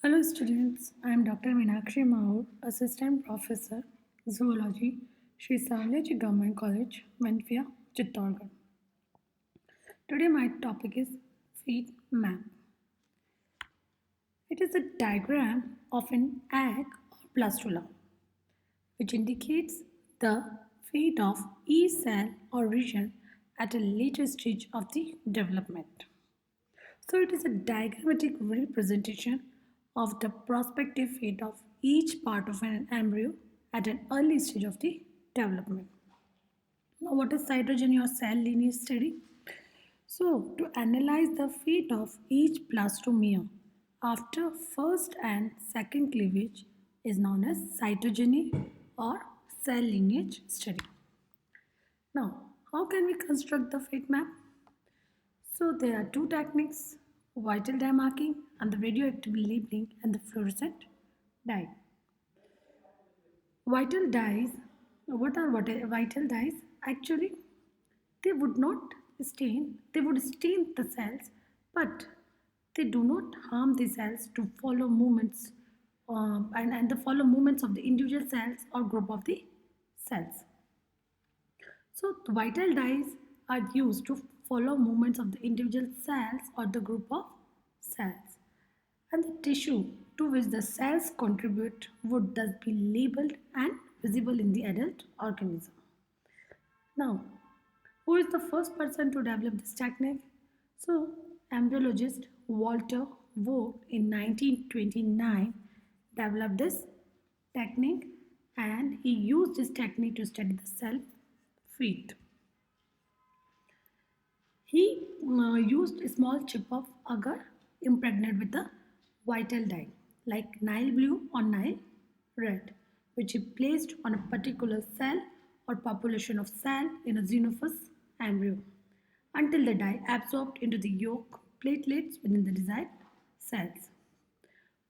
Hello students, I am Dr. Meenakshi Maur, Assistant Professor, Zoology, Sri Savlaji Government College, Menfia, Chittorgarh. Today my topic is feed map. It is a diagram of an egg or blastula which indicates the fate of each cell or region at a later stage of the development. So it is a diagrammatic representation of the prospective fate of each part of an embryo at an early stage of the development. Now, what is cytogeny or cell lineage study? So, to analyze the fate of each blastomere after first and second cleavage is known as cytogeny or cell lineage study. Now, how can we construct the fate map? So there are two techniques, vital dye marking and the radioactive labeling and the fluorescent dye. Vital dyes, what are vital dyes? Actually, they would not they would stain the cells, but they do not harm the cells to follow movements and the follow movements of the individual cells or group of the cells. So the vital dyes are used to follow movements of the individual cells or the group of cells. And the tissue to which the cells contribute would thus be labeled and visible in the adult organism. Now, who is the first person to develop this technique? So, embryologist Walter Vogt in 1929 developed this technique and he used this technique to study the cell fate. He used a small chip of agar impregnated with a vital dye like Nile blue or Nile red, which he placed on a particular cell or population of cell in a xenophous embryo until the dye absorbed into the yolk platelets within the desired cells.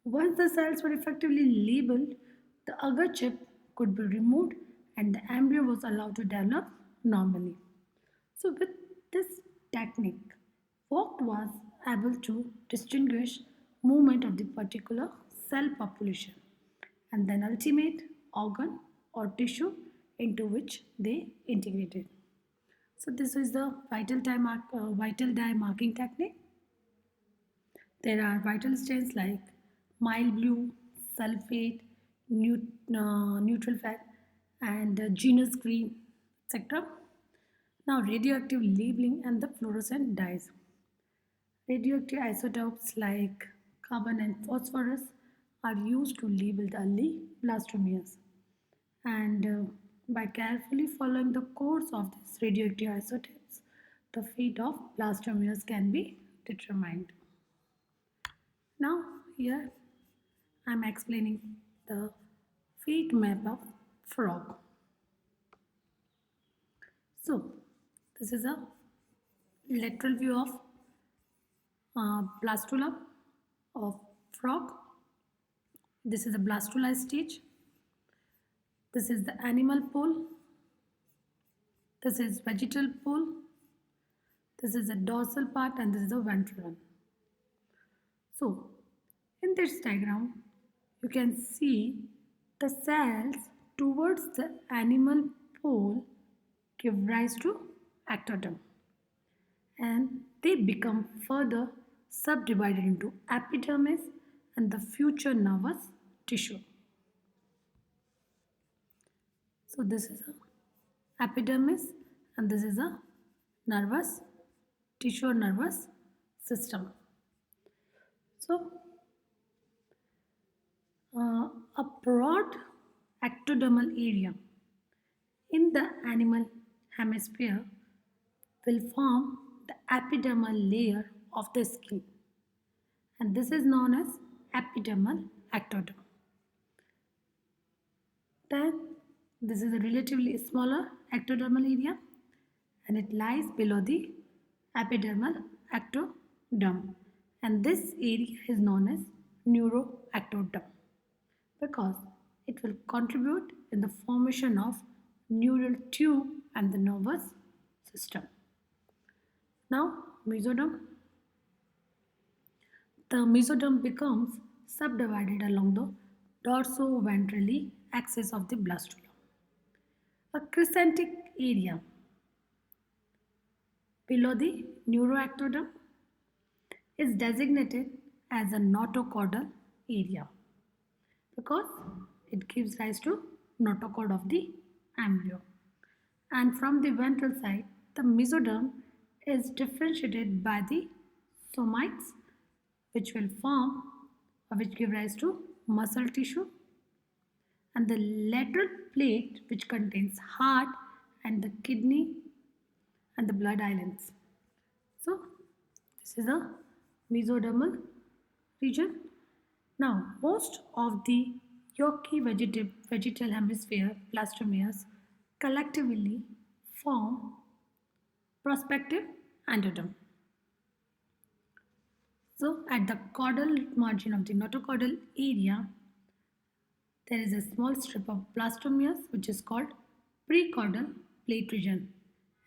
Once the cells were effectively labeled, the agar chip could be removed and the embryo was allowed to develop normally. So, with this technique, Vogt was able to distinguish movement of the particular cell population and then ultimate organ or tissue into which they integrated. So, this is the vital dye marking technique. There are vital stains like mild blue, sulfate, neutral fat, and genus green, etc. Now, radioactive labeling and the fluorescent dyes. Radioactive isotopes like carbon and phosphorus are used to label the early blastomeres. And by carefully following the course of these radioactive isotopes, the fate of blastomeres can be determined. Now, here I am explaining the fate map of frog. So, this is a lateral view of blastula of frog. This is the blastula stage. This is the animal pole. This is vegetal pole. This is the dorsal part and this is the ventral one. So, in this diagram, you can see the cells towards the animal pole give rise to ectoderm and they become further subdivided into epidermis and the future nervous tissue. So this is a epidermis and this is a nervous tissue or nervous system. So a broad ectodermal area in the animal hemisphere will form the epidermal layer of the skin and this is known as epidermal ectoderm. Then this is a relatively smaller ectodermal area and it lies below the epidermal ectoderm and this area is known as neuroectoderm because it will contribute in the formation of neural tube and the nervous system. Now mesoderm. The mesoderm becomes subdivided along the dorso-ventrally axis of the blastula. A crescentic area below the neuroectoderm is designated as a notochordal area because it gives rise to notochord of the embryo. And from the ventral side, the mesoderm is differentiated by the somites, which will form or which give rise to muscle tissue, and the lateral plate, which contains heart and the kidney and the blood islands. So, this is a mesodermal region. Now, most of the yolky vegetal hemisphere blastomeres collectively form prospective endoderm. So, at the caudal margin of the notochordal area, there is a small strip of blastomeres which is called precaudal plate region,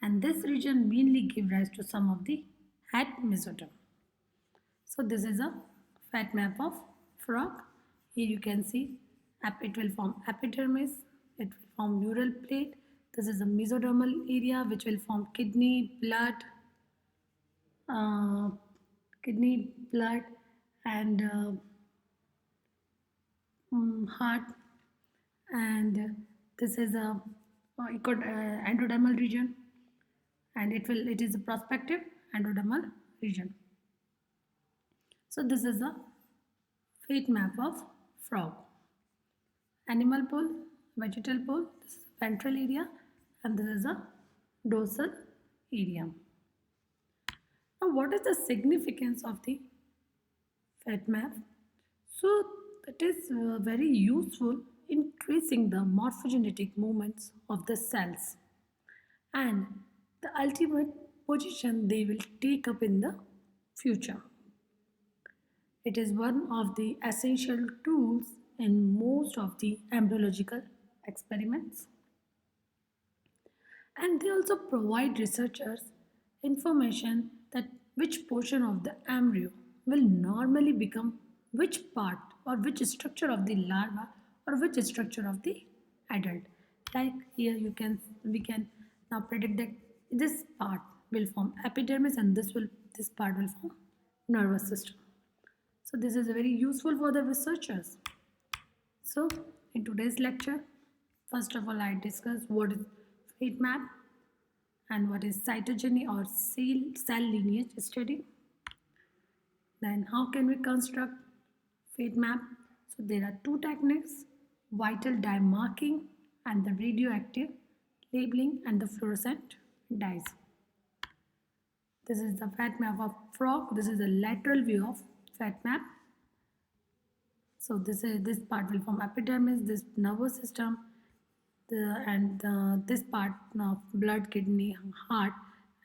and this region mainly gives rise to some of the head mesoderm. So this is a fat map of frog. Here you can see it will form epidermis, it will form neural plate. This is a mesodermal area which will form uh, kidney, blood, and heart. And this is a endodermal region, and it is a prospective endodermal region. So this is a fate map of frog. Animal pole, vegetal pole, this is ventral area, and this is a dorsal area. Now what is the significance of the fate map? So it is very useful in tracing the morphogenetic movements of the cells and the ultimate position they will take up in the future. It is one of the essential tools in most of the embryological experiments. And they also provide researchers information that which portion of the embryo will normally become which part or which structure of the larva or which structure of the adult. Like here we can now predict that this part will form epidermis and this part will form nervous system. So this is very useful for the researchers. So in today's lecture, first of all I discussed what is fate map and what is cytogeny or cell lineage study. Then how can we construct fate map? So there are two techniques, vital dye marking and the radioactive labeling and the fluorescent dyes. This is the fate map of frog. This is a lateral view of fate map. So this part will form epidermis, this nervous system, this part of blood, kidney, heart,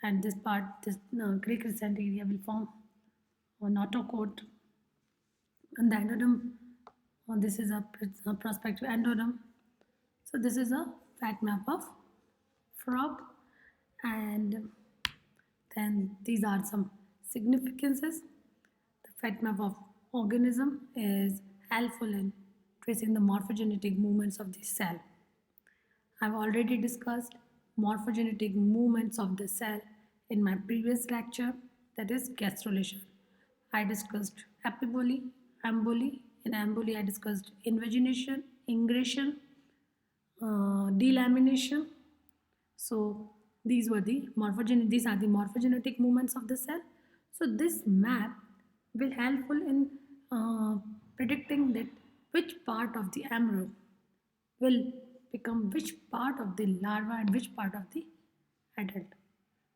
and this part, this gray crescent area will form a notochord, and the endoderm. This is a prospective endoderm. So this is a fat map of frog, and then these are some significances. The fat map of organism is helpful in tracing the morphogenetic movements of the cell. I've already discussed morphogenetic movements of the cell in my previous lecture, that is gastrulation. I discussed epiboly, emboli. In emboli, I discussed invagination, ingression, delamination. So these are the morphogenetic movements of the cell. So this map will helpful in predicting that which part of the embryo will become which part of the larva and which part of the adult.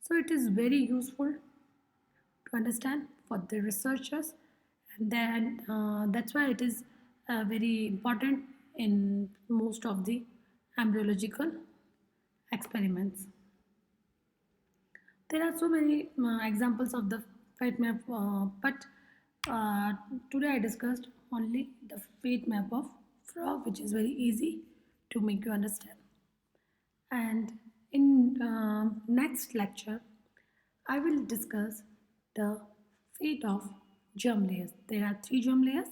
So it is very useful to understand for the researchers, and then that's why it is very important in most of the embryological experiments. There are so many examples of the fate map, but today I discussed only the fate map of frog, which is very easy to make you understand. And in next lecture, I will discuss the fate of germ layers. There are three germ layers,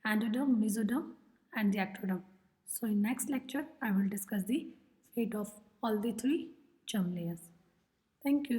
endoderm, mesoderm, and the ectoderm. So in next lecture, I will discuss the fate of all the three germ layers. Thank you.